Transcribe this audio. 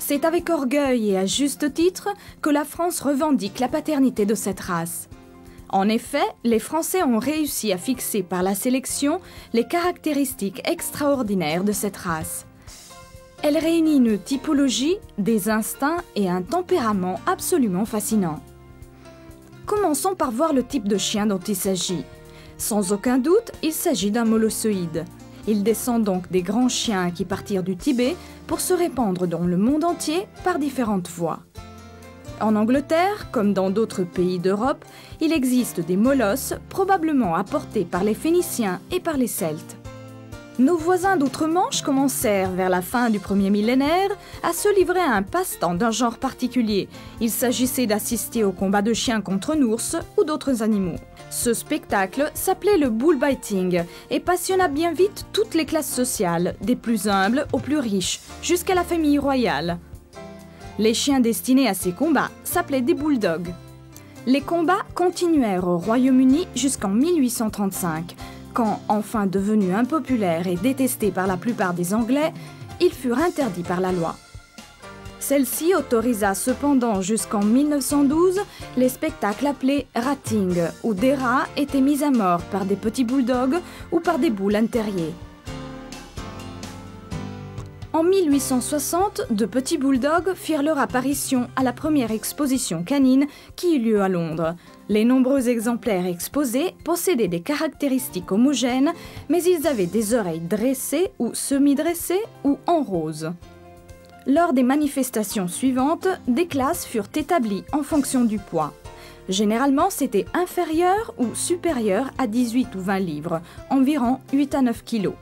C'est avec orgueil et à juste titre que la France revendique la paternité de cette race. En effet, les Français ont réussi à fixer par la sélection les caractéristiques extraordinaires de cette race. Elle réunit une typologie, des instincts et un tempérament absolument fascinant. Commençons par voir le type de chien dont il s'agit. Sans aucun doute, il s'agit d'un molossoïde. Il descend donc des grands chiens qui partirent du Tibet pour se répandre dans le monde entier par différentes voies. En Angleterre, comme dans d'autres pays d'Europe, il existe des molosses probablement apportés par les Phéniciens et par les Celtes. Nos voisins d'outre-Manche commencèrent, vers la fin du premier millénaire, à se livrer à un passe-temps d'un genre particulier. Il s'agissait d'assister aux combats de chiens contre un ours ou d'autres animaux. Ce spectacle s'appelait le bullbiting et passionna bien vite toutes les classes sociales, des plus humbles aux plus riches, jusqu'à la famille royale. Les chiens destinés à ces combats s'appelaient des bulldogs. Les combats continuèrent au Royaume-Uni jusqu'en 1835, quand, enfin devenus impopulaires et détestés par la plupart des Anglais, ils furent interdits par la loi. Celle-ci autorisa cependant jusqu'en 1912 les spectacles appelés ratting, où des rats étaient mis à mort par des petits bulldogs ou par des boules terriers. En 1860, de petits bulldogs firent leur apparition à la première exposition canine qui eut lieu à Londres. Les nombreux exemplaires exposés possédaient des caractéristiques homogènes, mais ils avaient des oreilles dressées ou semi-dressées ou en rose. Lors des manifestations suivantes, des classes furent établies en fonction du poids. Généralement, c'était inférieur ou supérieur à 18 ou 20 livres, environ 8 à 9 kilos.